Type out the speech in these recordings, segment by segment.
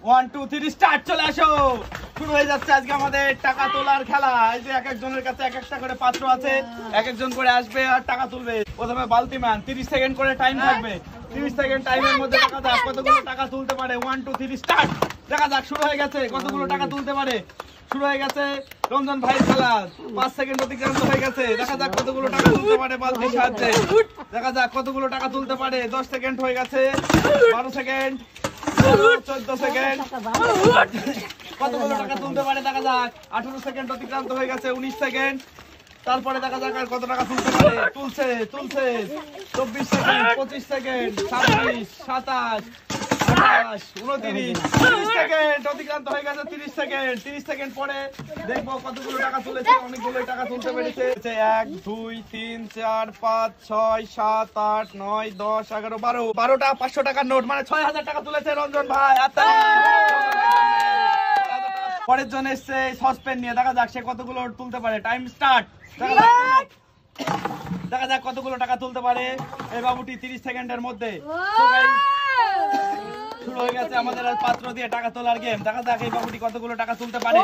1 2 3 start. চলে আসো, শুরু হয়ে যাচ্ছে আজকে আমাদের টাকা তোলার খেলা। এই যে এক একজনের কাছে এক একটা করে পাত্র আছে, এক একজন করে আসবে আর টাকা তুলবে। প্রথমে বালতি ম্যান, 30 সেকেন্ড করে টাইম থাকবে। 30 সেকেন্ড টাইমের মধ্যে দেখা যাক কতগুলো টাকা তুলতে পারে। 1 2 3 স্টার্ট। দেখা যাক শুরু হয়ে গেছে, কতগুলো টাকা তুলতে পারে। শুরু হয়ে গেছে রঞ্জন ভাইয়ের খেলা। 5 সেকেন্ড অতিক্রান্ত হয়ে গেছে। দেখা যাক কতগুলো টাকা তুলতে পারে বালতির সাহায্যে। দেখা যাক কতগুলো টাকা তুলতে পারে। 10 সেকেন্ড হয়ে গেছে, 12 সেকেন্ড, 14 সেকেন্ড, কতগুলো টাকা তুলতে পারে দেখা যাক। 18 সেকেন্ড অতিক্রান্ত হয়ে গেছে, 19 সেকেন্ড। তারপরে দেখা যাক আর কত টাকা তুলতে পারে। তুলছে 24 সেকেন্ড, 25 সেকেন্ড, 26, 27, 28, 29, 30 সেকেন্ড অতিক্রান্ত হয়ে গেছে। 30 সেকেন্ড, 30 সেকেন্ড পরে দেখবো কতগুলো টাকা তুলেছে। অনেকগুলো টাকা তুলতে পেরেছে। 1 2 3 4 5 6 7 8 9 10 11 12, 12টা 500 টাকার নোট, মানে 6000 টাকা তুলেছে রঞ্জন ভাই। পরের জন এসছে সসপেন নিয়ে। দেখা যাক সে কতগুলো তুলতে পারে। Time start. দেখা যাক কতগুলো টাকা তুলতে পারে এই বাবুটি 30 সেকেন্ডের মধ্যে। শুরু হয়ে গেছে আমাদের পাত্র দিয়ে টাকা তোলার গেম। দেখা যাক এই বাবুটি কতগুলো টাকা তুলতে পারে।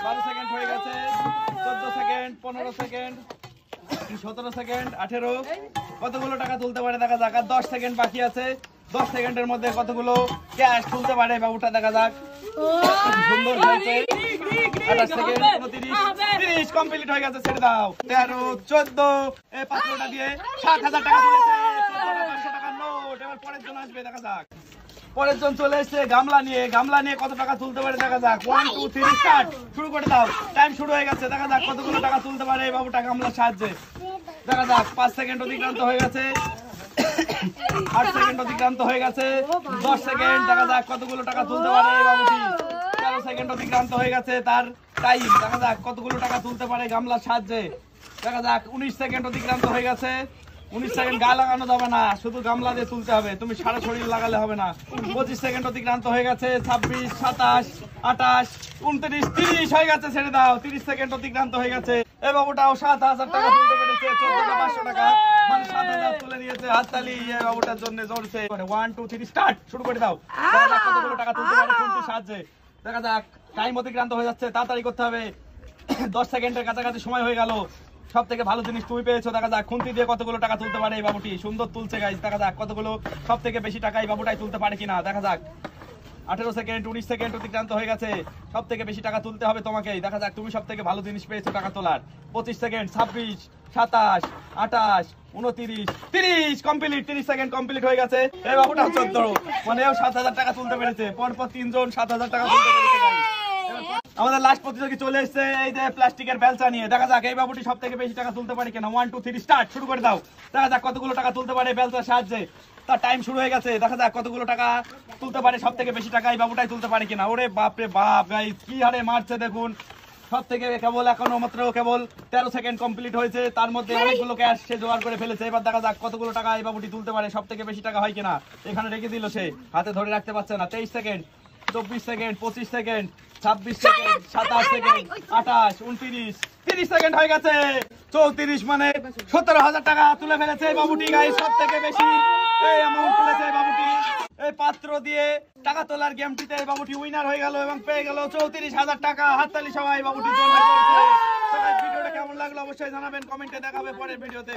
12 সেকেন্ড হয়ে গেছে, 14 সেকেন্ড, 15 সেকেন্ড, 17 সেকেন্ড, 18, কতগুলো টাকা তুলতে পারে দেখা যাক। আর 10 সেকেন্ড বাকি আছে। 10 সেকেন্ডের মধ্যে কতগুলো ক্যাশ তুলতে পারে বাবুটা দেখা যাক। সুন্দর হয়েছে। 28 সেকেন্ড, 29, 30 কমপ্লিট হয়ে গেছে। ছেড়ে দাও। 13, 14, এই পাত্রটা দিয়ে 7000 টাকা তুলেছে। 500 টাকার নোট। এবার পরের জন আসবে দেখা যাক। পরের জন চলে এসেছে গামলা নিয়ে। গামলা নিয়ে কত টাকা তুলতে পারে দেখা যাক। 1 2 3 স্টার্ট। শুরু করে দাও। টাইম শুরু হয়ে গেছে। দেখা যাক কতগুলো টাকা তুলতে পারে এই বাবুটা গামলার সাহায্যে। দেখা যাক 5 সেকেন্ড অতিক্রান্ত হয়ে গেছে, 8 সেকেন্ড অতিক্রান্ত হয়ে গেছে, 10 সেকেন্ড। দেখা যাক কতগুলো টাকা তুলতে পারে এই বাবুটি। 13 সেকেন্ড অতিক্রান্ত হয়ে গেছে তার টাইম। দেখা যাক কতগুলো টাকা তুলতে পারে গামলার সাহায্যে। দেখা যাক 19 সেকেন্ড অতিক্রান্ত হয়ে গেছে। 19 সেকেন্ড গা লাগানো যাবে না, শুধু গামলা দিয়ে তুলতে হবে, তুমি সারা শরীর লাগালে হবে না। 25 সেকেন্ড অতিক্রান্ত হয়ে গেছে, 26, 27, 28, 29, 30 হয়ে গেছে। ছেড়ে দাও। 30 সেকেন্ড অতিক্রান্ত হয়ে গেছে। এই বাবুটাও 7000 টাকা তুলতে পেরেছে। 14,500 টাকা, মানে 7000 তুলে নিয়েছে। হাততালি এই বাবুটার জন্য জোরছে। 1 2 3 স্টার্ট। শুরু করে দাও। দেখা যাক কতগুলো টাকা তুলতে পারে কোনটির সাহায্যে। দেখা যাক টাইম অতিক্রান্ত হয়ে যাচ্ছে, তাড়াতাড়ি করতে হবে। 10 সেকেন্ডের কাছাকাছি সময় হয়ে গেল। সব থেকে ভালো জিনিস তুমি পেয়েছো। দেখা যাক খুন্তি দিয়ে কতগুলো টাকা তুলতে পারে এই বাবুটি। সুন্দর তুলছে গাইস। দেখা যাক কতগুলো সব থেকে বেশি টাকা এই বাবুটাই তুলতে পারে কিনা। দেখা যাক 18 সেকেন্ড, 19 সেকেন্ড অতিক্রান্ত হয়ে গেছে। সব থেকে বেশি টাকা তুলতে হবে তোমাকেই। দেখা যাক তুমি সব থেকে ভালো জিনিস পেয়েছো টাকা তোলার। 25 সেকেন্ড, 26, 27, 28, 29, 30 কমপ্লিট। 30 সেকেন্ড কমপ্লিট হয়ে গেছে। এই বাবুটা 14, মানে 7000 টাকা তুলতে পেরেছে। পরপর 3 জন 7000 টাকা তুলতে পেরেছে গাইস। আমাদের লাস্ট প্রতিযোগী চলে এসেছে এই যে প্লাস্টিকের বেলচা নিয়ে। দেখা যাক এই বাবুটি সব থেকে বেশি টাকা তুলতে পারে কিনা। 1 2 3 স্টার্ট। শুরু করে দাও। দেখা যাক কতগুলো টাকা তুলতে পারে বেলচার সাহায্যে। তার টাইম শুরু হয়ে গেছে। দেখা যাক কতগুলো টাকা তুলতে পারে। সব থেকে বেশি টাকা এই বাবুটাই তুলতে পারে কিনা। ওরে বাপ রে বাপ গাইস, কি হারে মারছে দেখুন। সব থেকে কেবল এখনো মাত্র কেবল 13 সেকেন্ড কমপ্লিট হয়েছে। তার মধ্যে অনেকগুলো ক্যাশ সে জোগাড় করে ফেলেছে। এবার দেখা যাক কতগুলো টাকা এই বাবুটি তুলতে পারে। সব থেকে বেশি টাকা হয় কিনা। এখানে রেখে দিল সে, হাতে ধরে রাখতে পারছে না। 23 second, 24 second, 25 second, 26 second, 27 second, 28, 29, 30 second হয়ে গেছে। 34, মানে 17,000 টাকা তুলে ফেলেছে এই বাবুটি গাইস। সব থেকে বেশি এই অ্যামাউন্ট তুলেছে এই বাবুটি। এই পাত্র দিয়ে টাকা তোলার গেমটিতে এই বাবুটি উইনার হয়ে গেল এবং পেয়ে গেল 34,000 টাকা। হাততালি সবাই বাবুটির জন্য। সবাই ভিডিওটা কেমন লাগলো অবশ্যই জানাবেন কমেন্টে। দেখাবে পরের ভিডিওতে।